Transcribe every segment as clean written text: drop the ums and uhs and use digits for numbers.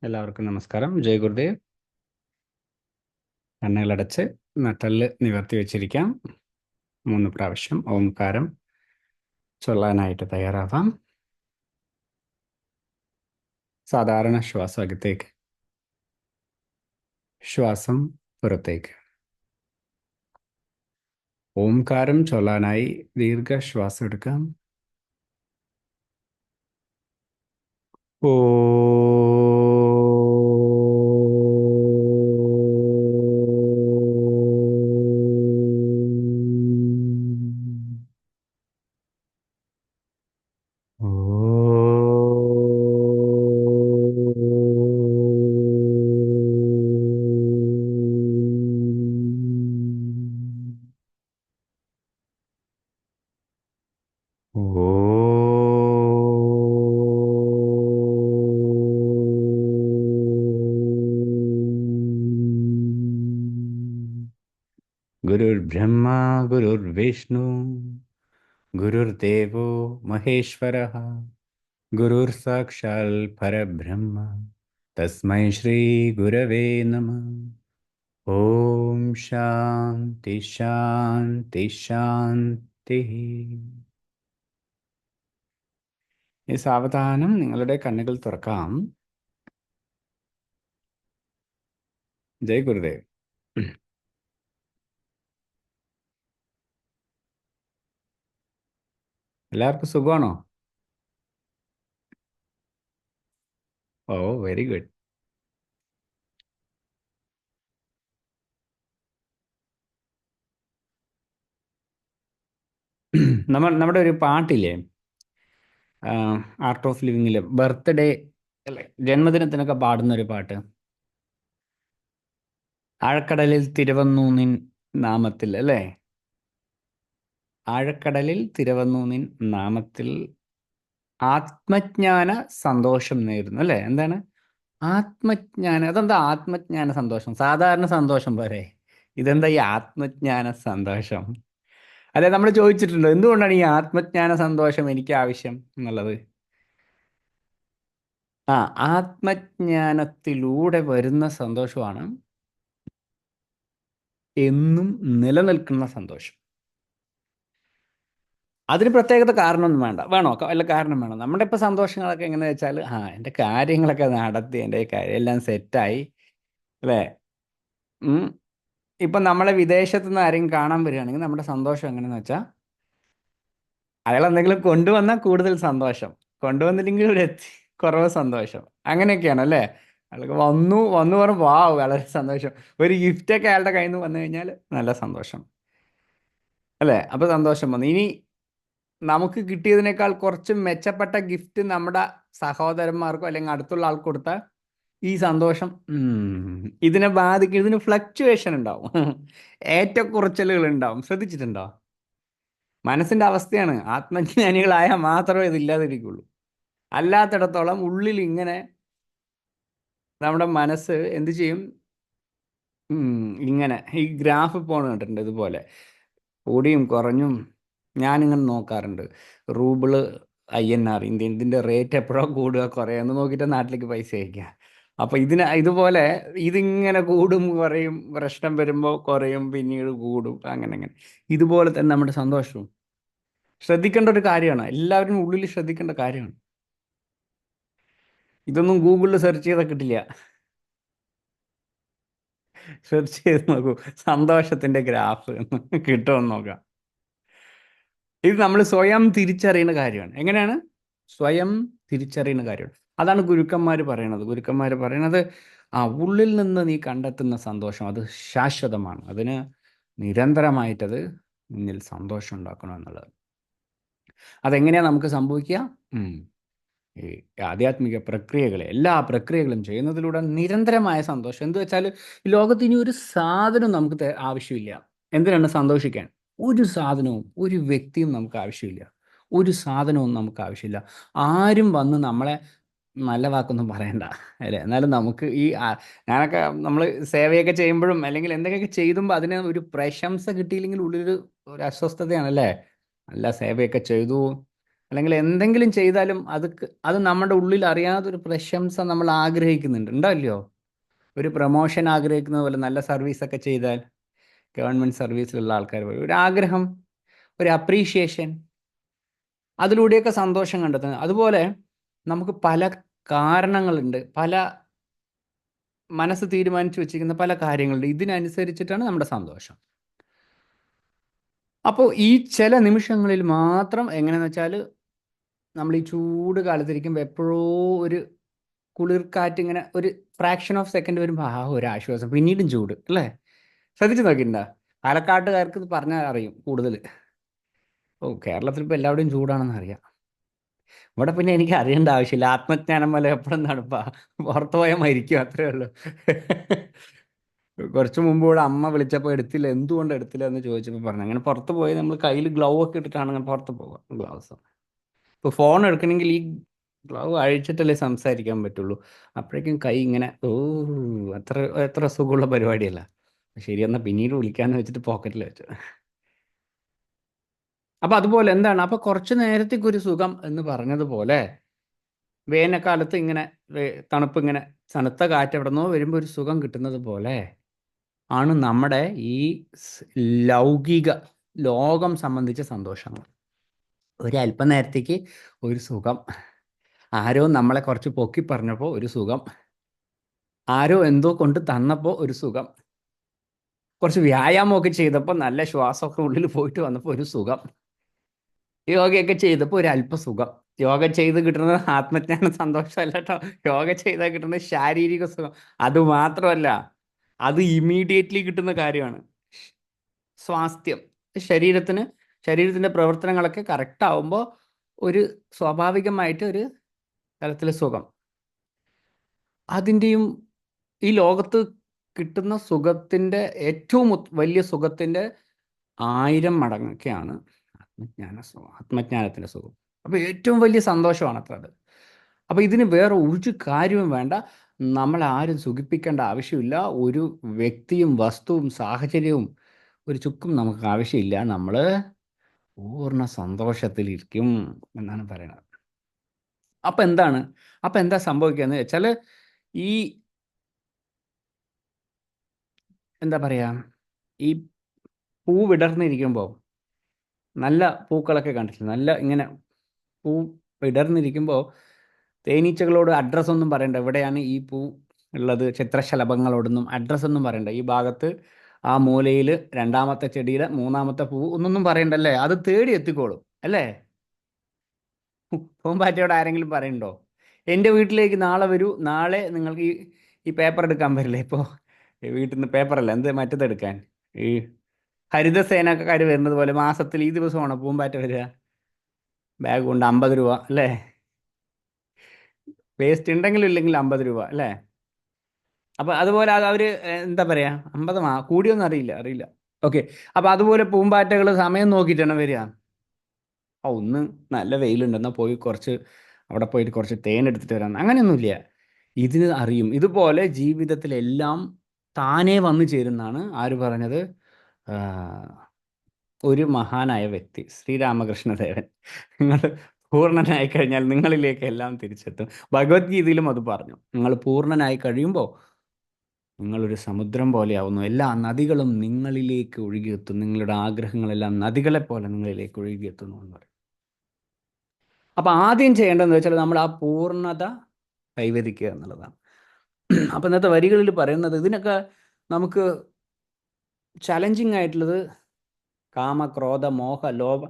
എല്ലാവർക്കും നമസ്കാരം. ജയ് ഗുരുദേവ്. കണ്ണുകളടച്ച് നട്ടെല്ല് നിവർത്തി വെച്ചിരിക്കാം. 3 പ്രാവശ്യം ഓംകാരം ചൊല്ലാനായിട്ട് തയ്യാറാവാം. സാധാരണ ശ്വാസം അകത്തേക്ക്, ശ്വാസം പുറത്തേക്ക്. ഓംകാരം ചൊല്ലാനായി ദീർഘശ്വാസം എടുക്കാം. ഓ गुरुर्ब्रह्मा गुरुर्विष्णु गुरुर्देवो महेश्वरः गुरुर्साक्षात् परब्रह्म तस्मै श्री गुरवे नमः. ഓം ശാന്തി ശാന്തി ശാന്തി. ഈ സാവധാനം നിങ്ങളുടെ കണ്ണുകൾ തുറക്കാം. ജയ് ഗുരുദേവ്. എല്ലാവർക്കും സുഖമാണോ? ഓ, വെരി ഗുഡ്. നമ്മുടെ ഒരു പാട്ടില്ലേ, ആർട്ട് ഓഫ് ലിവിങ്ങിൽ ബർത്ത്ഡേ അല്ലെ ജന്മദിനത്തിനൊക്കെ പാടുന്ന ഒരു പാട്ട്, ആഴക്കടലിൽ തിരവന്നു നിൻ നാമത്തിൽ, അല്ലേ? ആഴക്കടലിൽ തിരവന്നു നിൻ നാമത്തിൽ ആത്മജ്ഞാന സന്തോഷം നേരുന്നു, അല്ലേ? എന്താണ് ആത്മജ്ഞാനം? അതെന്താ ആത്മജ്ഞാന സന്തോഷം? സാധാരണ സന്തോഷം പോരെ, ഇതെന്താ ഈ ആത്മജ്ഞാന സന്തോഷം? അല്ലെ, നമ്മൾ ചോദിച്ചിട്ടുണ്ടോ എന്തുകൊണ്ടാണ് ഈ ആത്മജ്ഞാന സന്തോഷം എനിക്ക് ആവശ്യം എന്നുള്ളത്? ആത്മജ്ഞാനത്തിലൂടെ വരുന്ന സന്തോഷമാണ് എന്നും നിലനിൽക്കുന്ന സന്തോഷം. അതിന് പ്രത്യേകത കാരണമൊന്നും വേണ്ട. വേണോ? വല്ല കാരണം വേണം. നമ്മുടെ ഇപ്പം സന്തോഷങ്ങളൊക്കെ എങ്ങനെയാ വെച്ചാൽ, എൻ്റെ കാര്യങ്ങളൊക്കെ നടത്തി, എൻ്റെ കാര്യം എല്ലാം സെറ്റായി, അല്ലേ? ഇപ്പം നമ്മളെ വിദേശത്ത് നിന്ന് ആരെങ്കിലും കാണാൻ വരികയാണെങ്കിൽ നമ്മുടെ സന്തോഷം എങ്ങനെയെന്ന് വെച്ചാൽ, അയാൾ എന്തെങ്കിലും കൊണ്ടുവന്നാൽ കൂടുതൽ സന്തോഷം, കൊണ്ടുവന്നില്ലെങ്കിൽ ഒരു കുറവ് സന്തോഷം, അങ്ങനെയൊക്കെയാണ്, അല്ലേ? അയാൾക്ക് വന്നു വന്നു പറഞ്ഞു വാവ് വളരെ സന്തോഷം. ഒരു ഗിഫ്റ്റൊക്കെ അയാളുടെ കയ്യിൽ നിന്ന് വന്നു കഴിഞ്ഞാൽ നല്ല സന്തോഷം, അല്ലേ? അപ്പോൾ സന്തോഷം വന്നു. ഇനി നമുക്ക് കിട്ടിയതിനേക്കാൾ കുറച്ച് മെച്ചപ്പെട്ട ഗിഫ്റ്റ് നമ്മുടെ സഹോദരന്മാർക്കോ അല്ലെങ്കിൽ അടുത്തുള്ള ആൾക്ക് കൊടുത്താൽ ഈ സന്തോഷം ഇതിനെ ബാധിക്കും. ഇതിന് ഫ്ലക്ച്വേഷൻ ഉണ്ടാവും, ഏറ്റക്കുറച്ചിലുകൾ ഉണ്ടാവും. ശ്രദ്ധിച്ചിട്ടുണ്ടോ? മനസ്സിൻ്റെ അവസ്ഥയാണ്. ആത്മജ്ഞാനികളായാൽ മാത്രമേ ഇതില്ലാതിരിക്കുള്ളൂ. അല്ലാത്തിടത്തോളം ഉള്ളിൽ ഇങ്ങനെ നമ്മുടെ മനസ്സ് എന്ത് ചെയ്യും? ഇങ്ങനെ ഈ ഗ്രാഫ് പോണ കണ്ടിട്ടുണ്ട്, ഇതുപോലെ കൂടിയും കുറഞ്ഞും. ഞാനിങ്ങനെ നോക്കാറുണ്ട്, റൂബിള് INR ഇന്ത്യൻ, ഇതിൻ്റെ റേറ്റ് എപ്പോഴാണ് കൂടുക കുറയുക എന്ന് നോക്കിയിട്ട് നാട്ടിലേക്ക് പൈസ അയക്കുക. അപ്പോൾ ഇതുപോലെ ഇതിങ്ങനെ കൂടും കുറയും, പ്രശ്നം വരുമ്പോൾ കുറയും, പിന്നീട് കൂടും, അങ്ങനെ. ഇതുപോലെ തന്നെ നമ്മുടെ സന്തോഷവും ശ്രദ്ധിക്കേണ്ട ഒരു കാര്യമാണ്, എല്ലാവരും ഉള്ളിൽ ശ്രദ്ധിക്കേണ്ട കാര്യമാണ്. ഇതൊന്നും ഗൂഗിളിൽ സെർച്ച് ചെയ്താൽ കിട്ടില്ല. സെർച്ച് ചെയ്ത് നോക്കൂ, സന്തോഷത്തിൻ്റെ ഗ്രാഫ് കിട്ടുമെന്ന് നോക്കാം. ഇത് നമ്മൾ സ്വയം തിരിച്ചറിയുന്ന കാര്യമാണ്. എങ്ങനെയാണ്? സ്വയം തിരിച്ചറിയുന്ന കാര്യമാണ്. അതാണ് ഗുരുക്കന്മാർ പറയണത്. ഗുരുക്കന്മാർ പറയണത് ഉള്ളിൽ നിന്ന് നീ കണ്ടെത്തുന്ന സന്തോഷം അത് ശാശ്വതമാണ്. അതിന് നിരന്തരമായിട്ടത് മുന്നിൽ സന്തോഷം ഉണ്ടാക്കണം എന്നുള്ളത്. അതെങ്ങനെയാണ് നമുക്ക് സംഭവിക്കുക? ഈ ആധ്യാത്മിക പ്രക്രിയകളെ, എല്ലാ പ്രക്രിയകളും ചെയ്യുന്നതിലൂടെ നിരന്തരമായ സന്തോഷം. എന്ത് വെച്ചാൽ, ഈ ലോകത്ത് ഇനി ഒരു സാധനവും നമുക്ക് ആവശ്യമില്ല. എന്തിനാണ്? സന്തോഷിക്കാൻ. ഒരു സാധനവും ഒരു വ്യക്തിയും നമുക്ക് ആവശ്യമില്ല. ഒരു സാധനവും നമുക്ക് ആവശ്യമില്ല. ആരും വന്ന് നമ്മളെ നല്ല വാക്കൊന്നും പറയണ്ട, അല്ലേ? എന്നാലും നമുക്ക് ഞാനൊക്കെ നമ്മൾ സേവയൊക്കെ ചെയ്യുമ്പോഴും അല്ലെങ്കിൽ എന്തൊക്കെയൊക്കെ ചെയ്തുമ്പോൾ അതിന് ഒരു പ്രശംസ കിട്ടിയില്ലെങ്കിൽ ഉള്ളിലൊരു അസ്വസ്ഥതയാണല്ലേ. നല്ല സേവയൊക്കെ ചെയ്തു, അല്ലെങ്കിൽ എന്തെങ്കിലും ചെയ്താലും അത് നമ്മുടെ ഉള്ളിൽ അറിയാതൊരു പ്രശംസ നമ്മൾ ആഗ്രഹിക്കുന്നുണ്ട്, ഉണ്ടല്ലോ? ഒരു പ്രൊമോഷൻ ആഗ്രഹിക്കുന്നത് പോലെ, നല്ല സർവീസൊക്കെ ചെയ്താൽ, ഗവൺമെൻറ് സർവീസിലുള്ള ആൾക്കാർ പോലെ ഒരു ആഗ്രഹം, ഒരു അപ്രീഷിയേഷൻ, അതിലൂടെയൊക്കെ സന്തോഷം കണ്ടെത്തുന്നത്. അതുപോലെ നമുക്ക് പല കാരണങ്ങളുണ്ട്, പല മനസ്സ് തീരുമാനിച്ചു വെച്ചിരിക്കുന്ന പല കാര്യങ്ങളുണ്ട്. ഇതിനനുസരിച്ചിട്ടാണ് നമ്മുടെ സന്തോഷം. അപ്പോൾ ഈ ചില നിമിഷങ്ങളിൽ മാത്രം എങ്ങനെയാണെന്ന് വെച്ചാൽ, നമ്മൾ ഈ ചൂട് കാലത്തിരിക്കുമ്പോൾ എപ്പോഴോ ഒരു കുളിർക്കാറ്റ് ഇങ്ങനെ ഒരു ഫ്രാക്ഷൻ ഓഫ് സെക്കൻഡ് വരുമ്പോൾ ഒരു ആശ്വാസം, പിന്നീടും ചൂട്, അല്ലേ? ശ്രദ്ധിച്ച് നോക്കിയിട്ടുണ്ടോ? പാലക്കാട്ടുകാർക്ക് ഇത് പറഞ്ഞാൽ അറിയും കൂടുതൽ. കേരളത്തിൽ ഇപ്പോൾ എല്ലാവരുടെയും ചൂടാണെന്ന് അറിയാം. ഇവിടെ പിന്നെ എനിക്ക് അറിയേണ്ട ആവശ്യമില്ല, ആത്മജ്ഞാനം പോലെ എപ്പോഴും തണുപ്പാ, പുറത്തു പോയാൽ മരിക്കും, അത്രേ ഉള്ളൂ. കുറച്ച് മുമ്പ് ഇവിടെ അമ്മ വിളിച്ചപ്പോൾ എടുത്തില്ല, എന്തുകൊണ്ട് എടുത്തില്ല എന്ന് ചോദിച്ചപ്പോൾ പറഞ്ഞു, അങ്ങനെ പുറത്ത് പോയി നമ്മൾ കയ്യിൽ ഗ്ലൗ ഒക്കെ ഇട്ടിട്ടാണ് അങ്ങനെ പുറത്ത് പോകുക, ഗ്ലൗസ്. ഇപ്പോൾ ഫോൺ എടുക്കണമെങ്കിൽ ഈ ഗ്ലൗ അഴിച്ചിട്ടല്ലേ സംസാരിക്കാൻ പറ്റുള്ളൂ. അപ്പോഴേക്കും കൈ ഇങ്ങനെ അത്ര എത്ര സുഖമുള്ള പരിപാടിയല്ല. ശരി, എന്നാൽ പിന്നീട് വിളിക്കാമെന്ന് വെച്ചിട്ട് പോക്കറ്റിൽ വെച്ചു. അപ്പം അതുപോലെ എന്താണ്, അപ്പം കുറച്ച് നേരത്തേക്ക് ഒരു സുഖം എന്ന് പറഞ്ഞതുപോലെ, വേനൽക്കാലത്ത് ഇങ്ങനെ തണുപ്പ്, ഇങ്ങനെ തണുത്ത കാറ്റ് എവിടെ നിന്നോ വരുമ്പോൾ ഒരു സുഖം കിട്ടുന്നത് പോലെ ആണ് നമ്മുടെ ഈ ലൗകിക ലോകം സംബന്ധിച്ച സന്തോഷങ്ങൾ. ഒരു അല്പനേരത്തേക്ക് ഒരു സുഖം, ആരോ നമ്മളെ കുറച്ച് പൊക്കി പറഞ്ഞപ്പോൾ ഒരു സുഖം, ആരോ എന്തോ കൊണ്ട് തന്നപ്പോൾ ഒരു സുഖം, കുറച്ച് വ്യായാമമൊക്കെ ചെയ്തപ്പോൾ നല്ല ശ്വാസമൊക്കെ ഉള്ളിൽ പോയിട്ട് വന്നപ്പോൾ ഒരു സുഖം, യോഗയൊക്കെ ചെയ്തപ്പോൾ ഒരു അല്പസുഖം. യോഗ ചെയ്ത് കിട്ടുന്നത് ആത്മജ്ഞാന സന്തോഷമല്ല കേട്ടോ, യോഗ ചെയ്താൽ കിട്ടുന്നത് ശാരീരിക സുഖം. അതുമാത്രമല്ല, അത് ഇമീഡിയറ്റ്ലി കിട്ടുന്ന കാര്യമാണ്. സ്വാസ്ഥ്യം, ശരീരത്തിൻ്റെ പ്രവർത്തനങ്ങളൊക്കെ കറക്റ്റ് ആവുമ്പോൾ ഒരു സ്വാഭാവികമായിട്ട് ഒരു തരത്തിൽ സുഖം. അതിൻ്റെയും ഈ ലോകത്ത് കിട്ടുന്ന സുഖത്തിൻ്റെ ഏറ്റവും വലിയ സുഖത്തിൻ്റെ 1000 മടങ്ങൊക്കെയാണ് ആത്മജ്ഞാനത്തിൻ്റെ സുഖം. അപ്പോൾ ഏറ്റവും വലിയ സന്തോഷമാണ് അത്ര അത്. അപ്പോൾ ഇതിന് വേറെ ഒരു കാര്യവും വേണ്ട, നമ്മളാരും സുഖിപ്പിക്കേണ്ട ആവശ്യമില്ല, ഒരു വ്യക്തിയും വസ്തുവും സാഹചര്യവും ഒരു ചുക്കും നമുക്ക് ആവശ്യമില്ല, നമ്മൾ പൂർണ്ണ സന്തോഷത്തിലിരിക്കും എന്നാണ് പറയുന്നത്. അപ്പം എന്താ സംഭവിക്കുക എന്ന് വെച്ചാൽ, ഈ എന്താ പറയുക, ഈ പൂ വിടർന്നിരിക്കുമ്പോൾ, നല്ല പൂക്കളൊക്കെ കണ്ടിട്ടില്ല, നല്ല ഇങ്ങനെ പൂ വിടർന്നിരിക്കുമ്പോൾ തേനീച്ചകളോട് അഡ്രസ്സൊന്നും പറയണ്ട, എവിടെയാണ് ഈ പൂ ഉള്ളത്, ചിത്രശലഭങ്ങളോടൊന്നും അഡ്രസ്സൊന്നും പറയണ്ട, ഈ ഭാഗത്ത് ആ മൂലയിൽ 2ാമത്തെ ചെടിയുടെ 3ാമത്തെ പൂ ഒന്നൊന്നും പറയണ്ടല്ലേ, അത് തേടി എത്തിക്കോളും, അല്ലേ? പൂമ്പാറ്റയോട് ആരെങ്കിലും പറയണ്ടോ, എൻ്റെ വീട്ടിലേക്ക് നാളെ വരൂ, നാളെ നിങ്ങൾക്ക് ഈ പേപ്പർ എടുക്കാൻ വരില്ലേ? ഇപ്പോൾ വീട്ടിൽ നിന്ന് പേപ്പറല്ല, എന്ത് മറ്റതെടുക്കാൻ, ഈ ഹരിതസേനക്കാർ വരുന്നത് പോലെ മാസത്തിൽ ഈ ദിവസമാണോ പൂമ്പാറ്റ വരിക? ബാഗ് കൊണ്ട് 50 രൂപ, അല്ലേ? വേസ്റ്റ് ഉണ്ടെങ്കിലും ഇല്ലെങ്കിലും 50 രൂപ, അല്ലേ? അപ്പോൾ അതുപോലെ അവർ എന്താ പറയുക, 50 കൂടിയൊന്നും അറിയില്ല. ഓക്കെ, അപ്പോൾ അതുപോലെ പൂമ്പാറ്റകൾ സമയം നോക്കിയിട്ടാണ് വരിക. ഒന്ന് നല്ല വെയിലുണ്ടെന്നാൽ അവിടെ പോയിട്ട് കുറച്ച് തേൻ എടുത്തിട്ട് വരാം, അങ്ങനെയൊന്നുമില്ല. ഇതിന് അറിയും. ഇതുപോലെ ജീവിതത്തിലെല്ലാം താനേ വന്നു ചേരുന്നാണ് ആര് പറഞ്ഞത്? ഒരു മഹാനായ വ്യക്തി, ശ്രീരാമകൃഷ്ണദേവൻ. നിങ്ങൾ പൂർണ്ണനായി കഴിഞ്ഞാൽ നിങ്ങളിലേക്ക് എല്ലാം തിരിച്ചെത്തും. ഭഗവത്ഗീതയിലും അത് പറഞ്ഞു. നിങ്ങൾ പൂർണ്ണനായി കഴിയുമ്പോൾ നിങ്ങളൊരു സമുദ്രം പോലെയാവുന്നു, എല്ലാ നദികളും നിങ്ങളിലേക്ക് ഒഴുകിയെത്തും, നിങ്ങളുടെ ആഗ്രഹങ്ങളെല്ലാം നദികളെ പോലെ നിങ്ങളിലേക്ക് ഒഴുകിയെത്തുന്നു എന്ന് പറയും. അപ്പം ആദ്യം ചെയ്യേണ്ടതെന്ന് വെച്ചാൽ നമ്മൾ ആ പൂർണ്ണത കൈവരിക്കുക എന്നുള്ളതാണ്. അപ്പം ഇന്നത്തെ വരികളിൽ പറയുന്നത്, ഇതിനൊക്കെ നമുക്ക് ചലഞ്ചിങ് ആയിട്ടുള്ളത് കാമ, ക്രോധ, മോഹ, ലോഭ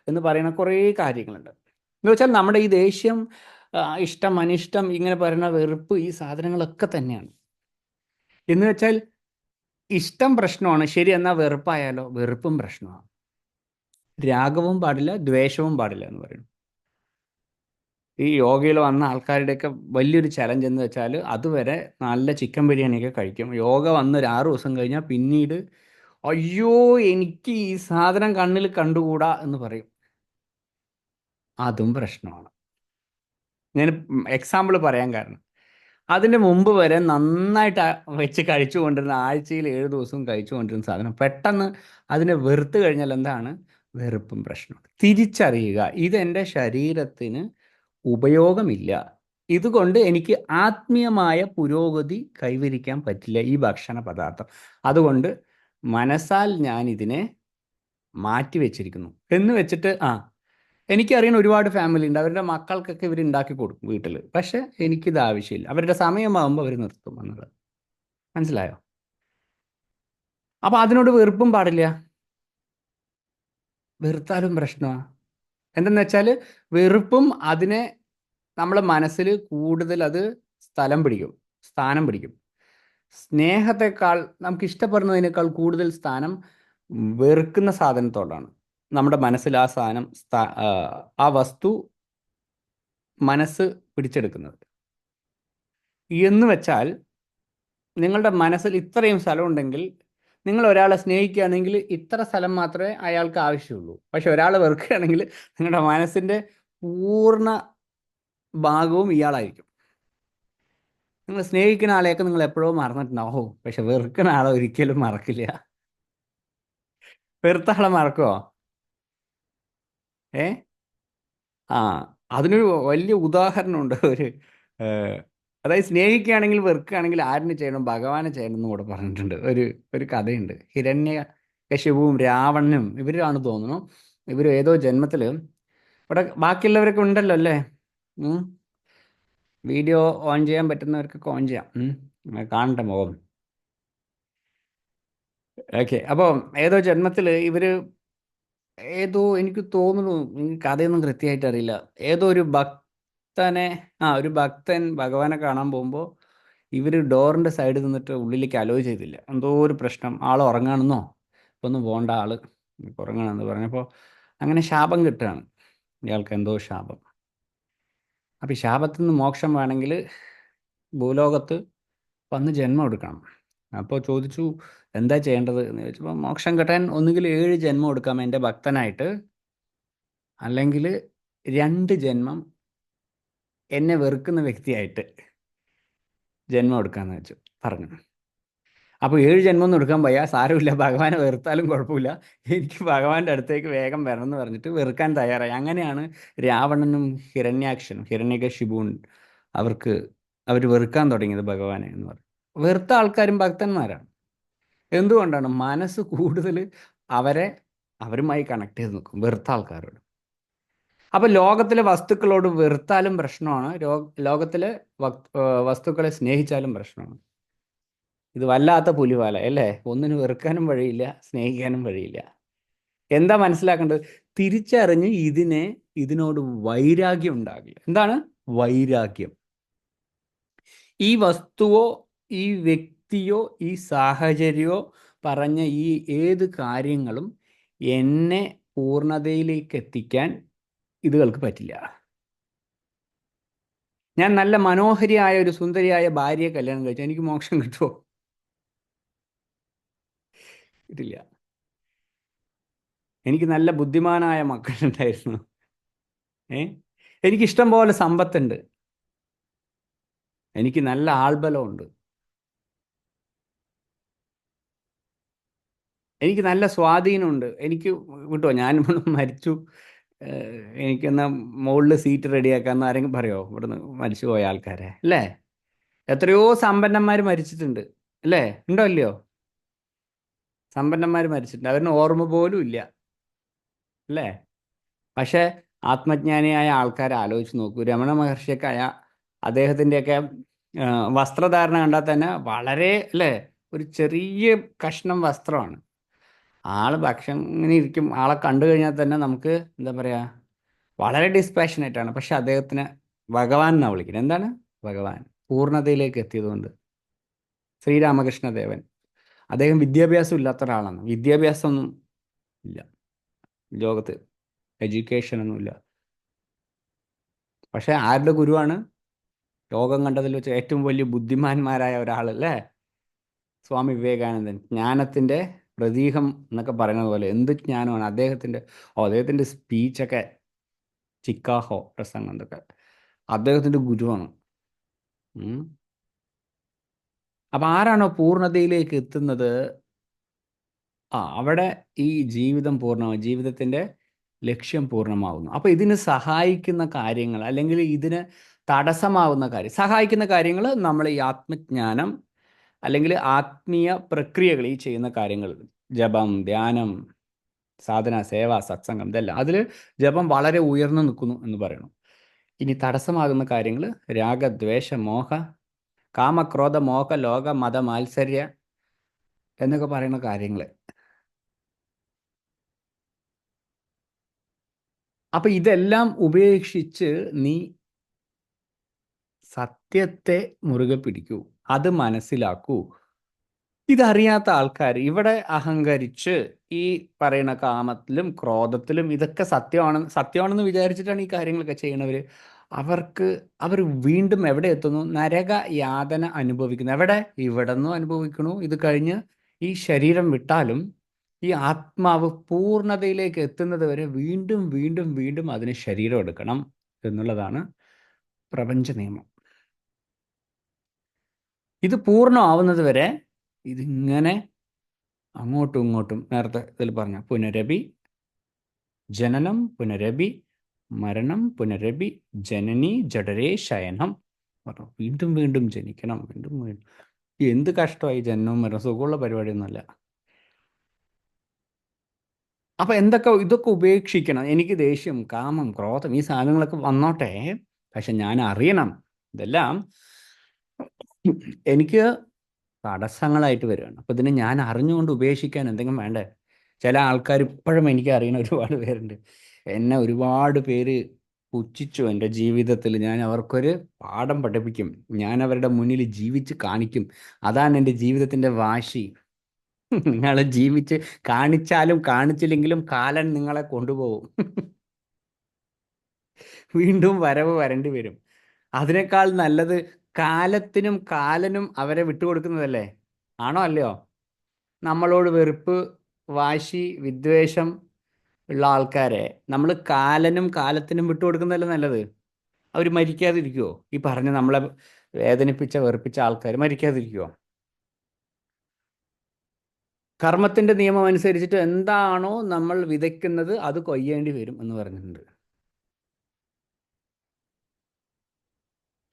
എന്ന് പറയുന്ന കുറേ കാര്യങ്ങളുണ്ട്. എന്ന് വെച്ചാൽ നമ്മുടെ ഈ ദേഷ്യം, ഇഷ്ടം, അനിഷ്ടം, ഇങ്ങനെ പറയുന്ന വെറുപ്പ്, ഈ സാധനങ്ങളൊക്കെ തന്നെയാണ്. എന്ന് വെച്ചാൽ ഇഷ്ടം പ്രശ്നമാണ്, ശരി, എന്നാൽ വെറുപ്പായാലോ? വെറുപ്പും പ്രശ്നമാണ്. രാഗവും പാടില്ല, ദ്വേഷവും പാടില്ല എന്ന് പറയുന്നു. ഈ യോഗയിൽ വന്ന ആൾക്കാരുടെയൊക്കെ വലിയൊരു ചലഞ്ച് എന്ന് വെച്ചാൽ, അതുവരെ നല്ല ചിക്കൻ ബിരിയാണിയൊക്കെ കഴിക്കും. യോഗ വന്ന് ഒരു 6 ദിവസം കഴിഞ്ഞാൽ പിന്നീട് അയ്യോ എനിക്ക് ഈ സാധനം കണ്ണിൽ കണ്ടുകൂടാ എന്ന് പറയും. അതും പ്രശ്നമാണ്. ഞാൻ എക്സാമ്പിൾ പറയാൻ കാരണം, അതിൻ്റെ മുമ്പ് വരെ നന്നായിട്ട് വെച്ച് കഴിച്ചുകൊണ്ടിരുന്ന, ആഴ്ചയിൽ 7 ദിവസവും കഴിച്ചുകൊണ്ടിരുന്ന സാധനം പെട്ടെന്ന് അതിനെ വെറുത്ത് കഴിഞ്ഞാൽ എന്താണ്? വെറുപ്പും പ്രശ്നമുണ്ട്. തിരിച്ചറിയുക, ഇതെൻ്റെ ശരീരത്തിന് ഉപയോഗമില്ല, ഇതുകൊണ്ട് എനിക്ക് ആത്മീയമായ പുരോഗതി കൈവരിക്കാൻ പറ്റില്ല ഈ ഭക്ഷണ പദാർത്ഥം, അതുകൊണ്ട് മനസ്സാൽ ഞാൻ ഇതിനെ മാറ്റി വെച്ചിരിക്കുന്നു എന്ന് വെച്ചിട്ട് എനിക്കറിയുന്ന ഒരുപാട് ഫാമിലി ഉണ്ട്, അവരുടെ മക്കൾക്കൊക്കെ ഇവർ ഉണ്ടാക്കി കൊടുക്കും വീട്ടിൽ, പക്ഷെ എനിക്കിത് ആവശ്യമില്ല, അവരുടെ സമയമാകുമ്പോൾ അവർ നിർത്തും എന്നുള്ളത്. മനസ്സിലായോ? അപ്പോൾ അതിനോട് വെറുപ്പും പാടില്ല, വെറുത്താലും പ്രശ്നമാണ്. എന്തെന്ന് വെച്ചാൽ വെറുപ്പും അതിനെ നമ്മളെ മനസ്സിൽ കൂടുതൽ അത് സ്ഥാനം പിടിക്കും. സ്നേഹത്തെക്കാൾ, നമുക്ക് ഇഷ്ടപ്പെടുന്നതിനേക്കാൾ കൂടുതൽ സ്ഥാനം വെറുക്കുന്ന സാധനത്തോടാണ് നമ്മുടെ മനസ്സിൽ ആ സാധനം ആ വസ്തു മനസ്സ് പിടിച്ചെടുക്കുന്നത്. എന്ന് വെച്ചാൽ നിങ്ങളുടെ മനസ്സിൽ ഇത്രയും സ്ഥലമുണ്ടെങ്കിൽ, നിങ്ങൾ ഒരാളെ സ്നേഹിക്കുകയാണെങ്കിൽ ഇത്ര സ്ഥലം മാത്രമേ അയാൾക്ക് ആവശ്യമുള്ളൂ. പക്ഷെ ഒരാളെ വെറുക്കുകയാണെങ്കിൽ നിങ്ങളുടെ മനസ്സിൻ്റെ പൂർണ്ണ ഭാഗവും ഇയാളായിരിക്കും. നിങ്ങൾ സ്നേഹിക്കുന്ന ആളെയൊക്കെ നിങ്ങൾ എപ്പോഴോ മറന്നിട്ടുണ്ടാവും, പക്ഷെ വെറുക്കുന്ന ആളെ ഒരിക്കലും മറക്കില്ല. വെറുത്ത ആളെ മറക്കുമോ? ഏ ആ അതിനൊരു വലിയ ഉദാഹരണമുണ്ട്. അതായത് സ്നേഹിക്കുകയാണെങ്കിൽ വെറുക്കുകയാണെങ്കിൽ ആരിനെ ചെയ്യണം? ഭഗവാനെ ചെയ്യണം എന്ന് കൂടെ പറഞ്ഞിട്ടുണ്ട്. ഒരു കഥയുണ്ട്. ഹിരണ്യകശിപുവും രാവണനും ഇവരാണ് തോന്നുന്നു. ഇവർ ഏതോ ജന്മത്തിൽ, ഇവിടെ ബാക്കിയുള്ളവരൊക്കെ ഉണ്ടല്ലോ അല്ലേ? വീഡിയോ ഓൺ ചെയ്യാൻ പറ്റുന്നവർക്കൊക്കെ ഓൺ ചെയ്യാം. കാണട്ടെ മുഖം. ഓക്കെ. അപ്പോൾ ഏതോ ജന്മത്തിൽ ഇവർ എനിക്ക് തോന്നുന്നു, എനിക്ക് കഥയൊന്നും കൃത്യമായിട്ട് അറിയില്ല, ഏതോ ഒരു ഒരു ഭക്തൻ ഭഗവാനെ കാണാൻ പോകുമ്പോൾ ഇവർ ഡോറിൻ്റെ സൈഡിൽ നിന്നിട്ട് ഉള്ളിലേക്ക് അലോ ചെയ്തില്ല. എന്തോ ഒരു പ്രശ്നം, ആൾ ഉറങ്ങാണെന്നോ ഇപ്പം ഒന്നും പോകേണ്ട, ആൾ ഉറങ്ങണമെന്ന് പറഞ്ഞപ്പോൾ അങ്ങനെ ശാപം കിട്ടുകയാണ്. ഇയാൾക്ക് എന്തോ ശാപം. അപ്പോൾ ഈ ശാപത്തിൽ നിന്ന് മോക്ഷം വേണമെങ്കിൽ ഭൂലോകത്ത് വന്ന് ജന്മം എടുക്കണം. അപ്പോൾ ചോദിച്ചു എന്താ ചെയ്യേണ്ടത് എന്ന് ചോദിച്ചപ്പോൾ, മോക്ഷം കിട്ടാൻ ഒന്നുകിൽ 7 ജന്മം എടുക്കാം എൻ്റെ ഭക്തനായിട്ട്, അല്ലെങ്കിൽ 2 ജന്മം എന്നെ വെറുക്കുന്ന വ്യക്തിയായിട്ട് ജന്മം എടുക്കാമെന്ന് പറഞ്ഞു. അപ്പോൾ 7 ജന്മമൊന്നും എടുക്കാൻ വയ്യ, സാരമില്ല, ഭഗവാനെ വെറുത്താലും കുഴപ്പമില്ല, എനിക്ക് ഭഗവാന്റെ അടുത്തേക്ക് വേഗം വരണം എന്ന് പറഞ്ഞിട്ട് വെറുക്കാൻ തയ്യാറായി. അങ്ങനെയാണ് രാവണനും ഹിരണ്യകശിപുവും അവർ വെറുക്കാൻ തുടങ്ങിയത് ഭഗവാനെ എന്ന് പറഞ്ഞു. വെറുത്ത ആൾക്കാരും ഭക്തന്മാരാണ്. എന്തുകൊണ്ടാണ്? മനസ്സ് കൂടുതൽ അവരുമായി കണക്ട് ചെയ്ത് നിൽക്കും വെറുത്ത ആൾക്കാരോട്. അപ്പോൾ ലോകത്തിലെ വസ്തുക്കളോട് വെറുത്താലും പ്രശ്നമാണ്, ലോകത്തിലെ വസ്തുക്കളെ സ്നേഹിച്ചാലും പ്രശ്നമാണ്. ഇത് വല്ലാത്ത പുലിവാല അല്ലേ? ഒന്നിനും വെറുക്കാനും വഴിയില്ല, സ്നേഹിക്കാനും വഴിയില്ല. എന്താ മനസ്സിലാക്കേണ്ടത്? തിരിച്ചറിഞ്ഞ് ഇതിനോട് വൈരാഗ്യം ഉണ്ടാകില്ല. എന്താണ് വൈരാഗ്യം? ഈ വസ്തുവോ ഈ വ്യക്തിയോ ഈ സാഹചര്യമോ പറഞ്ഞ ഈ ഏത് കാര്യങ്ങളും എന്നെ പൂർണ്ണതയിലേക്ക് എത്തിക്കാൻ ഇതുകൾക്ക് പറ്റില്ല. ഞാൻ നല്ല മനോഹരിയായ ഒരു സുന്ദരിയായ ഭാര്യയെ കല്യാണം കഴിച്ചാൽ എനിക്ക് മോക്ഷം കിട്ടുമോ? കിട്ടില്ല. എനിക്ക് നല്ല ബുദ്ധിമാനായ മക്കളുണ്ടായിരുന്നു, എനിക്കിഷ്ടം പോലെ സമ്പത്തുണ്ട്, എനിക്ക് നല്ല ആൾബലമുണ്ട്, എനിക്ക് നല്ല സ്വാധീനമുണ്ട്, എനിക്ക് കിട്ടുമോ? ഞാൻ മരിച്ചു, എനിക്കെന്നാ മുകളിൽ സീറ്റ് റെഡിയാക്കാമെന്ന് ആരെങ്കിലും പറയുമോ? ഇവിടുന്ന് മരിച്ചു പോയ ആൾക്കാരെ അല്ലേ? എത്രയോ സമ്പന്നന്മാർ മരിച്ചിട്ടുണ്ട് അല്ലേ? ഉണ്ടോ ഇല്ലയോ? സമ്പന്നന്മാർ മരിച്ചിട്ടുണ്ട്, അവരിന് ഓർമ്മ പോലും ഇല്ല അല്ലേ? പക്ഷേ ആത്മജ്ഞാനിയായ ആൾക്കാരെ ആലോചിച്ച് നോക്കൂ. രമണ മഹർഷിയൊക്കെ അദ്ദേഹത്തിൻ്റെയൊക്കെ വസ്ത്രധാരണ കണ്ടാൽ തന്നെ വളരെ അല്ലേ, ഒരു ചെറിയ കഷ്ണം വസ്ത്രമാണ്. ഭക്ഷണം ഇങ്ങനെ ഇരിക്കും, ആളെ കണ്ടു കഴിഞ്ഞാൽ തന്നെ നമുക്ക് എന്താ പറയുക, വളരെ ഡിസ്പാഷനേറ്റാണ്. പക്ഷെ അദ്ദേഹത്തിന് ഭഗവാൻ എന്നാണ് വിളിക്കുന്നത്. എന്താണ് ഭഗവാൻ? പൂർണ്ണതയിലേക്ക് എത്തിയതുകൊണ്ട്. ശ്രീരാമകൃഷ്ണദേവൻ, അദ്ദേഹം വിദ്യാഭ്യാസം ഇല്ലാത്ത ഒരാളാണ്, വിദ്യാഭ്യാസമൊന്നും ഇല്ല ലോകത്ത്, എഡ്യൂക്കേഷനൊന്നുമില്ല. പക്ഷെ ആരുടെ ഗുരുവാണ്? ലോകം കണ്ടതിൽ വെച്ച് ഏറ്റവും വലിയ ബുദ്ധിമാന്മാരായ ഒരാളല്ലേ, സ്വാമി വിവേകാനന്ദൻ. ജ്ഞാനത്തിൻ്റെ പ്രതീകം എന്നൊക്കെ പറയുന്നത് പോലെ എന്ത് ജ്ഞാനമാണ് അദ്ദേഹത്തിൻ്റെ സ്പീച്ചൊക്കെ, ചിക്കാഹോ പ്രസംഗം, എന്തൊക്കെ അദ്ദേഹത്തിൻ്റെ ഗുരുവാണ്. അപ്പം ആരാണോ പൂർണ്ണതയിലേക്ക് എത്തുന്നത് അവിടെ ഈ ജീവിതം പൂർണ്ണമാവും, ജീവിതത്തിൻ്റെ ലക്ഷ്യം പൂർണ്ണമാവുന്നു. അപ്പോൾ ഇതിന് സഹായിക്കുന്ന കാര്യങ്ങൾ, അല്ലെങ്കിൽ ഇതിന് തടസ്സമാവുന്ന കാര്യം, സഹായിക്കുന്ന കാര്യങ്ങൾ നമ്മൾ ഈ ആത്മജ്ഞാനം അല്ലെങ്കിൽ ആത്മീയ പ്രക്രിയകൾ, ഈ ചെയ്യുന്ന കാര്യങ്ങൾ, ജപം, ധ്യാനം, സാധന, സേവ, സത്സംഗം, ഇതെല്ലാം അതിൽ ജപം വളരെ ഉയർന്നു നിൽക്കുന്നു എന്ന് പറയണം. ഇനി തടസ്സമാകുന്ന കാര്യങ്ങൾ രാഗദ്വേഷ മോഹ കാമക്രോധ മോഹ ലോക മത മാത്സര്യ എന്നൊക്കെ പറയുന്ന കാര്യങ്ങൾ. അപ്പൊ ഇതെല്ലാം ഉപേക്ഷിച്ച് നീ സത്യത്തെ മുറുകെ പിടിക്കൂ, അത് മനസ്സിലാക്കൂ. ഇതറിയാത്ത ആൾക്കാർ ഇവിടെ അഹങ്കരിച്ച് ഈ പറയുന്ന കാമത്തിലും ക്രോധത്തിലും ഇതൊക്കെ സത്യമാണെന്ന് വിചാരിച്ചിട്ടാണ് ഈ കാര്യങ്ങളൊക്കെ ചെയ്യണവർ. അവർ വീണ്ടും എവിടെ എത്തുന്നു? നരക യാതന അനുഭവിക്കുന്നു. എവിടെ? ഇവിടെ നിന്നും അനുഭവിക്കണു. ഇത് കഴിഞ്ഞ് ഈ ശരീരം വിട്ടാലും ഈ ആത്മാവ് പൂർണ്ണതയിലേക്ക് എത്തുന്നത് വരെ വീണ്ടും വീണ്ടും വീണ്ടും അതിന് ശരീരം എടുക്കണം എന്നുള്ളതാണ് പ്രപഞ്ച നിയമം. ഇത് പൂർണ്ണമാവുന്നത് വരെ ഇതിങ്ങനെ അങ്ങോട്ടും ഇങ്ങോട്ടും, നേരത്തെ ഇതിൽ പറഞ്ഞ പുനരഭി, ജനനം, പുനരഭി, മരണം, പുനരഭി, ജനനി ജഠരേ ശയനം പറഞ്ഞു. വീണ്ടും വീണ്ടും ജനിക്കണം, വീണ്ടും വീണ്ടും. എന്ത് കഷ്ടമായി ജനനവും മരണം, സുഖമുള്ള പരിപാടിയൊന്നുമല്ല. അപ്പം ഇതൊക്കെ ഉപേക്ഷിക്കണം. എനിക്ക് ദേഷ്യം, കാമം, ക്രോധം, ഈ സാധനങ്ങളൊക്കെ വന്നോട്ടെ, പക്ഷെ ഞാൻ അറിയണം ഇതെല്ലാം എനിക്ക് തടസ്സങ്ങളായിട്ട് വരികയാണ്. അപ്പോൾ ഇതിനെ ഞാൻ അറിഞ്ഞുകൊണ്ട് ഉപേക്ഷിക്കാൻ എന്തെങ്കിലും വേണ്ടേ? ചില ആൾക്കാർ ഇപ്പോഴും എനിക്ക് അറിയുന്ന ഒരുപാട് പേരുണ്ട്. എന്നെ ഒരുപാട് പേര് പുച്ഛിച്ചു എൻ്റെ ജീവിതത്തിൽ. ഞാൻ അവർക്കൊരു പാഠം പഠിപ്പിക്കും. ഞാൻ അവരുടെ മുന്നിൽ ജീവിച്ച് കാണിക്കും. അതാണ് എൻ്റെ ജീവിതത്തിൻ്റെ വാശി. നിങ്ങൾ ജീവിച്ച് കാണിച്ചാലും കാണിച്ചില്ലെങ്കിലും കാലൻ നിങ്ങളെ കൊണ്ടുപോകും. വീണ്ടും വരവ് വരേണ്ടി വരും. അതിനേക്കാൾ നല്ലത് കാലത്തിനും കാലനും അവരെ വിട്ടുകൊടുക്കുന്നതല്ലേ? ആണോ അല്ലയോ? നമ്മളോട് വെറുപ്പ്, വാശി, വിദ്വേഷം ഉള്ള ആൾക്കാരെ നമ്മൾ കാലനും കാലത്തിനും വിട്ടുകൊടുക്കുന്നതല്ലേ നല്ലത്? അവർ മരിക്കാതിരിക്കുമോ? ഈ പറഞ്ഞ നമ്മളെ വേദനിപ്പിച്ച വെറുപ്പിച്ച ആൾക്കാർ മരിക്കാതിരിക്കുമോ? കർമ്മത്തിൻ്റെ നിയമം അനുസരിച്ചിട്ട് എന്താണോ നമ്മൾ വിതയ്ക്കുന്നത് അത് കൊയ്യേണ്ടി വരും എന്ന് പറഞ്ഞിട്ടുണ്ട്.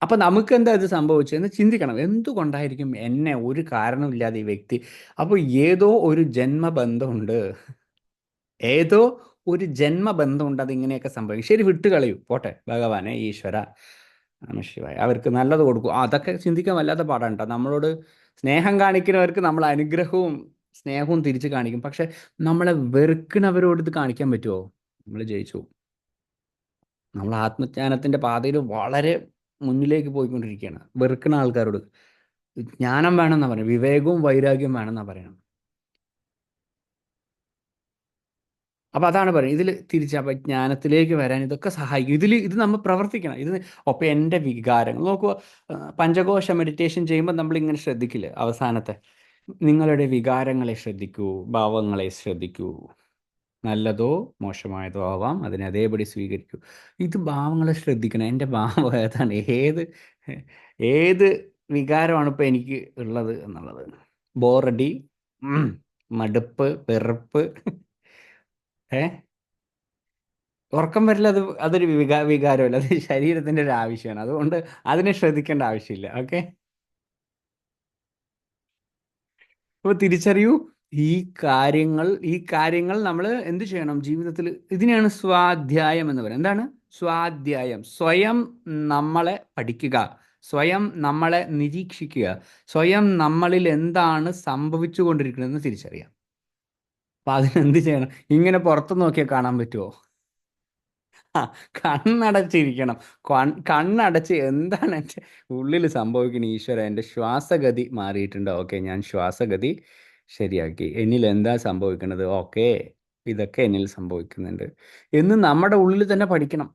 അപ്പം നമുക്ക് എന്താ ഇത് സംഭവിച്ചതെന്ന് ചിന്തിക്കണം. എന്തുകൊണ്ടായിരിക്കും എന്നെ ഒരു കാരണമില്ലാതെ ഈ വ്യക്തി? അപ്പോൾ ഏതോ ഒരു ജന്മബന്ധമുണ്ട്, ഏതോ ഒരു ജന്മബന്ധമുണ്ട് അതിങ്ങനെയൊക്കെ സംഭവിക്കും. ശരി, വിട്ടുകളയൂ, പോട്ടെ, ഭഗവാനെ, ഈശ്വര, നമഃശിവായ, അവർക്ക് നല്ലത് കൊടുക്കും. അതൊക്കെ ചിന്തിക്കാൻ വല്ലാത്ത പാടാണ് കേട്ടോ. നമ്മളോട് സ്നേഹം കാണിക്കുന്നവർക്ക് നമ്മൾ അനുഗ്രഹവും സ്നേഹവും തിരിച്ച് കാണിക്കും. പക്ഷെ നമ്മളെ വെറുക്കുന്നവരോട് ഇത് കാണിക്കാൻ പറ്റുമോ? നമ്മൾ ജയിച്ചു. നമ്മൾ ആത്മജ്ഞാനത്തിൻ്റെ പാതയിൽ വളരെ മുന്നിലേക്ക് പോയിക്കൊണ്ടിരിക്കുകയാണ്. വെറുക്കുന്ന ആൾക്കാരോട് ജ്ഞാനം വേണമെന്നാണ് പറയുന്നത്, വിവേകവും വൈരാഗ്യവും വേണമെന്നാണ് പറയണം. അപ്പം അതാണ് പറയുന്നത്. ഇതിൽ അപ്പം ജ്ഞാനത്തിലേക്ക് വരാൻ ഇതൊക്കെ സഹായിക്കും. ഇത് നമ്മൾ പ്രവർത്തിക്കണം. ഒപ്പം എൻ്റെ വികാരങ്ങൾ നോക്കുക. പഞ്ചകോശ മെഡിറ്റേഷൻ ചെയ്യുമ്പോൾ നമ്മളിങ്ങനെ ശ്രദ്ധിക്കില്ലേ? അവസാനത്തെ നിങ്ങളുടെ വികാരങ്ങളെ ശ്രദ്ധിക്കൂ, ഭാവങ്ങളെ ശ്രദ്ധിക്കൂ. നല്ലതോ മോശമായതോ ആവാം, അതിനെ അതേപടി സ്വീകരിക്കൂ. ഇത് ഭാവങ്ങളെ ശ്രദ്ധിക്കണം. എൻ്റെ ഭാവം ഏതാണ്, ഏത് വികാരമാണ് ഇപ്പോൾ എനിക്ക് ഉള്ളത് എന്നുള്ളത്. ബോറടി, മടുപ്പ്, വെറുപ്പ്, ഉറക്കം വരില്ല. അതൊരു വികാരമല്ല, അത് ശരീരത്തിൻ്റെ ഒരു ആവശ്യമാണ്. അതുകൊണ്ട് അതിനെ ശ്രദ്ധിക്കേണ്ട ആവശ്യമില്ല. ഓക്കെ, അപ്പോൾ തിരിച്ചറിയൂ. ഈ കാര്യങ്ങൾ നമ്മൾ എന്ത് ചെയ്യണം ജീവിതത്തിൽ? ഇതിനെയാണ് സ്വാധ്യായം എന്ന് പറയുന്നത്. എന്താണ് സ്വാധ്യായം? സ്വയം നമ്മളെ പഠിക്കുക, സ്വയം നമ്മളെ നിരീക്ഷിക്കുക, സ്വയം നമ്മളിൽ എന്താണ് സംഭവിച്ചു കൊണ്ടിരിക്കുന്നതെന്ന് തിരിച്ചറിയാം. അപ്പം അതിനെന്ത് ചെയ്യണം? ഇങ്ങനെ പുറത്ത് നോക്കിയാൽ കാണാൻ പറ്റുമോ? കണ്ണടച്ചിരിക്കണം. കണ്ണടച്ച് എന്താണ് എൻ്റെ ഉള്ളിൽ സംഭവിക്കുന്നത്? ഈശ്വര, എൻ്റെ ശ്വാസഗതി മാറിയിട്ടുണ്ട്. ഓക്കെ, ഞാൻ ശ്വാസഗതി ശരിയാക്കി. എന്നിൽ എന്താ സംഭവിക്കുന്നത്? ഓക്കെ, ഇതൊക്കെ എന്നിൽ സംഭവിക്കുന്നുണ്ട് എന്ന് നമ്മുടെ ഉള്ളിൽ തന്നെ പഠിക്കണം.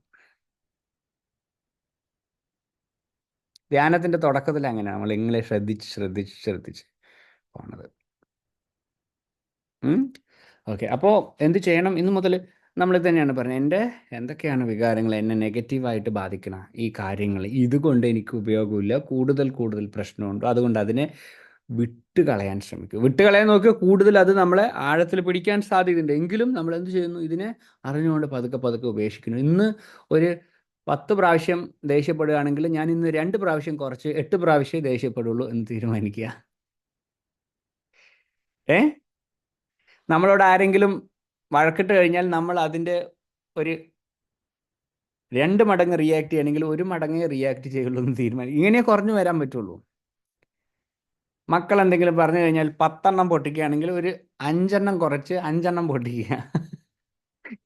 ധ്യാനത്തിൻ്റെ തുടക്കത്തിൽ അങ്ങനെ നമ്മൾ ഇങ്ങനെ ശ്രദ്ധിച്ച് പോണത്. ഓക്കെ, അപ്പോൾ എന്ത് ചെയ്യണം? ഇന്ന് മുതൽ നമ്മൾ തന്നെയാണ് പറഞ്ഞത്. എൻ്റെ എന്തൊക്കെയാണ് വികാരങ്ങൾ എന്നെ നെഗറ്റീവായിട്ട് ബാധിക്കണം ഈ കാര്യങ്ങൾ, ഇതുകൊണ്ട് എനിക്ക് ഉപയോഗമില്ല, കൂടുതൽ പ്രശ്നമുണ്ട്. അതുകൊണ്ട് അതിനെ വിട്ടുകളയാൻ ശ്രമിക്കുക. വിട്ടുകളയാൻ നോക്കുക, കൂടുതൽ അത് നമ്മളെ ആഴത്തിൽ പിടിക്കാൻ സാധ്യതയുണ്ട്. എങ്കിലും നമ്മൾ എന്ത് ചെയ്യുന്നു? ഇതിനെ അറിഞ്ഞുകൊണ്ട് പതുക്കെ പതുക്കെ ഉപേക്ഷിക്കുന്നു. ഇന്ന് ഒരു 10 പ്രാവശ്യം ദേഷ്യപ്പെടുകയാണെങ്കിൽ ഞാൻ ഇന്ന് 2 പ്രാവശ്യം കുറച്ച് 8 പ്രാവശ്യമേ ദേഷ്യപ്പെടുള്ളൂ എന്ന് തീരുമാനിക്കുക. ഏ നമ്മളോട് ആരെങ്കിലും വഴക്കിട്ട് കഴിഞ്ഞാൽ നമ്മൾ അതിൻ്റെ ഒരു 2 മടങ്ങ് റിയാക്ട് ചെയ്യണമെങ്കിൽ 1 മടങ്ങേ റിയാക്ട് ചെയ്യുള്ളൂ എന്ന് തീരുമാനിക്കും. ഇങ്ങനെ കുറഞ്ഞു വരാൻ പറ്റുള്ളൂ. മക്കൾ എന്തെങ്കിലും പറഞ്ഞു കഴിഞ്ഞാൽ 10 എണ്ണം പൊട്ടിക്കുകയാണെങ്കിൽ ഒരു 5 എണ്ണം കുറച്ച് 5 എണ്ണം പൊട്ടിക്കുക.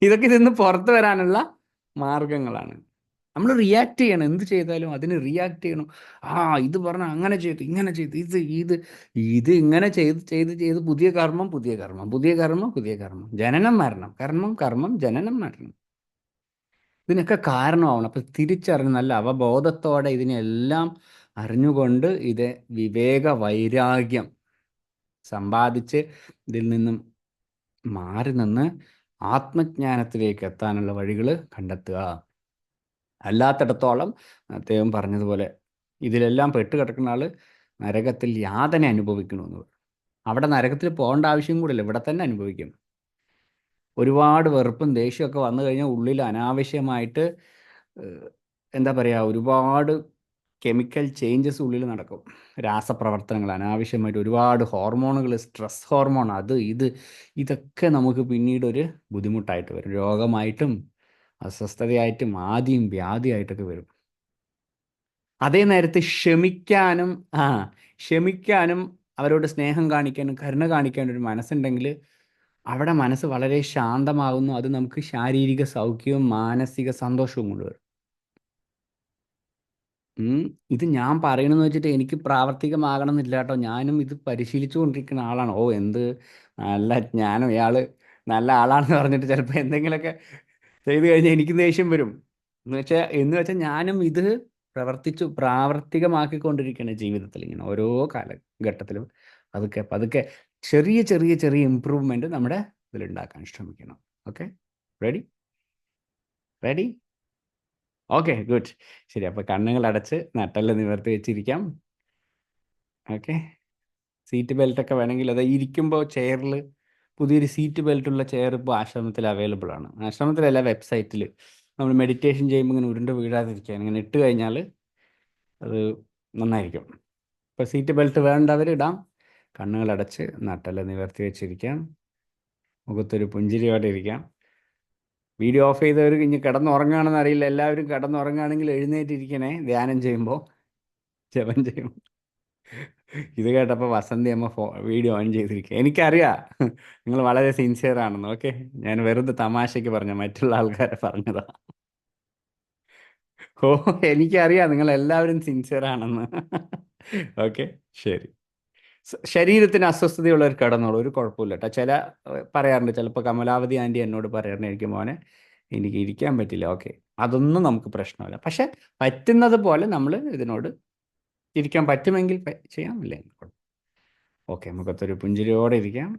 ഇതൊക്കെ ഇതിന്ന് പുറത്തു വരാനുള്ള മാർഗങ്ങളാണ്. നമ്മൾ റിയാക്ട് ചെയ്യണം. എന്ത് ചെയ്താലും അതിന് റിയാക്ട് ചെയ്യണം. ഇത് പറഞ്ഞ അങ്ങനെ ചെയ്തു, ഇങ്ങനെ ചെയ്തു, ഇത് ഇങ്ങനെ ചെയ്ത് ചെയ്ത് ചെയ്ത് പുതിയ കർമ്മം, പുതിയ കർമ്മം, പുതിയ കർമ്മം, പുതിയ കർമ്മം, ജനനം മരണം, കർമ്മം കർമ്മം, ജനനം മരണം. ഇതിനൊക്കെ കാരണമാവണം. അപ്പം തിരിച്ചറിഞ്ഞ് നല്ല അവബോധത്തോടെ ഇതിനെല്ലാം അറിഞ്ഞുകൊണ്ട് ഇത് വിവേക വൈരാഗ്യം സമ്പാദിച്ച് ഇതിൽ നിന്നും മാറി നിന്ന് ആത്മജ്ഞാനത്തിലേക്ക് എത്താനുള്ള വഴികൾ കണ്ടെത്തുക. അല്ലാത്തിടത്തോളം അദ്ദേഹം പറഞ്ഞതുപോലെ ഇതിലെല്ലാം പെട്ടുകിടക്കുന്ന ആൾ നരകത്തിൽ യാതന അനുഭവിക്കണമെന്ന് പറയും. അവിടെ നരകത്തിൽ പോകേണ്ട ആവശ്യം കൂടില്ല, ഇവിടെ തന്നെ അനുഭവിക്കും. ഒരുപാട് വെറുപ്പും ദേഷ്യമൊക്കെ വന്നു കഴിഞ്ഞാൽ ഉള്ളിൽ അനാവശ്യമായിട്ട് എന്താ പറയുക, ഒരുപാട് കെമിക്കൽ ചേഞ്ചസ് ഉള്ളിൽ നടക്കും. രാസപ്രവർത്തനങ്ങൾ അനാവശ്യമായിട്ട് ഒരുപാട് ഹോർമോണുകൾ, സ്ട്രെസ് ഹോർമോൺ, ഇതൊക്കെ നമുക്ക് പിന്നീട് ഒരു ബുദ്ധിമുട്ടായിട്ട് വരും. രോഗമായിട്ടും അസ്വസ്ഥതയായിട്ടും ആദിയും വ്യാധിയായിട്ടൊക്കെ വരും. അതേ നേരത്ത് ക്ഷമിക്കാനും അവരോട് സ്നേഹം കാണിക്കാനും കരുണ കാണിക്കാനും ഒരു മനസ്സുണ്ടെങ്കിൽ അവിടെ മനസ്സ് വളരെ ശാന്തമാകുന്നു. അത് നമുക്ക് ശാരീരിക സൗഖ്യവും മാനസിക സന്തോഷവും കൊണ്ടുവരും. ഇത് ഞാൻ പറയണമെന്ന് വെച്ചിട്ട് എനിക്ക് പ്രാവർത്തികമാകണം എന്നില്ല കേട്ടോ. ഞാനും ഇത് പരിശീലിച്ചു കൊണ്ടിരിക്കുന്ന ആളാണ്. എന്ത് നല്ല ജ്ഞാനം, ഇയാൾ നല്ല ആളാണെന്ന് പറഞ്ഞിട്ട് ചിലപ്പോൾ എന്തെങ്കിലുമൊക്കെ ചെയ്തു കഴിഞ്ഞാൽ എനിക്ക് ദേഷ്യം വരും. എന്ന് വെച്ചാൽ ഞാനും ഇത് പ്രാവർത്തികമാക്കിക്കൊണ്ടിരിക്കുകയാണ് ജീവിതത്തിൽ. ഇങ്ങനെ ഓരോ കാലഘട്ടത്തിലും പതുക്കെ പതുക്കെ ചെറിയ ചെറിയ ചെറിയ ഇമ്പ്രൂവ്മെൻ്റ് നമ്മുടെ ഇതിലുണ്ടാക്കാൻ ശ്രമിക്കണം. Okay, ready? Okay, good. ശരി, അപ്പോൾ കണ്ണുകൾ അടച്ച് നട്ടെല്ലാം നിവർത്തി വെച്ചിരിക്കാം. ഓക്കെ, സീറ്റ് ബെൽറ്റൊക്കെ വേണമെങ്കിൽ അത് ഇരിക്കുമ്പോൾ ചെയറിൽ പുതിയൊരു സീറ്റ് ബെൽറ്റുള്ള ചെയർ ഇപ്പോൾ ആശ്രമത്തിൽ അവൈലബിൾ ആണ്. ആശ്രമത്തിലല്ല, വെബ്സൈറ്റിൽ. നമ്മൾ മെഡിറ്റേഷൻ ചെയ്യുമ്പോൾ ഇങ്ങനെ ഉരുണ്ട് വീഴാതിരിക്കാൻ ഇങ്ങനെ ഇട്ട് കഴിഞ്ഞാൽ അത് നന്നായിരിക്കും. ഇപ്പോൾ സീറ്റ് ബെൽറ്റ് വേണ്ടവർ ഇടാം. കണ്ണുകളടച്ച് നട്ടെല്ലാം നിവർത്തി വെച്ചിരിക്കാം. മുഖത്തൊരു പുഞ്ചിരിയോടെ ഇരിക്കാം. വീഡിയോ ഓഫ് ചെയ്തവർ ഇനി കിടന്നുറങ്ങുകയാണെന്ന് അറിയില്ല. എല്ലാവരും കിടന്നുറങ്ങുകയാണെങ്കിൽ എഴുന്നേറ്റിരിക്കണേ. ധ്യാനം ചെയ്യുമ്പോൾ, ജപം ചെയ്യുമ്പോൾ. ഇത് കേട്ടപ്പോൾ വസന്തി അമ്മ വീഡിയോ ഓൺ ചെയ്തിരിക്കുക. എനിക്കറിയാം നിങ്ങൾ വളരെ സിൻസിയർ ആണെന്ന്. ഓക്കെ, ഞാൻ വെറുതെ തമാശയ്ക്ക് പറഞ്ഞ, മറ്റുള്ള ആൾക്കാരെ പറഞ്ഞതാ. എനിക്കറിയാം നിങ്ങൾ എല്ലാവരും സിൻസിയർ ആണെന്ന്. ഓക്കെ, ശരി. ശരീരത്തിന് അസ്വസ്ഥതയുള്ളവർ കിടന്നോളൂ, ഒരു കുഴപ്പമില്ല കേട്ടോ. പറയാറുണ്ട്, ചിലപ്പോൾ കമലാവതി ആൻറ്റി എന്നോട് പറയാറുണ്ട്, എനിക്ക് മോനെ എനിക്ക് ഇരിക്കാൻ പറ്റില്ല. ഓക്കെ, അതൊന്നും നമുക്ക് പ്രശ്നമില്ല. പക്ഷെ പറ്റുന്നത് പോലെ നമ്മൾ ഇതിനോട് ഇരിക്കാൻ പറ്റുമെങ്കിൽ ചെയ്യാമില്ലേ? ഓക്കെ, മുഖത്തൊരു പുഞ്ചിരിയോടെ ഇരിക്കാം.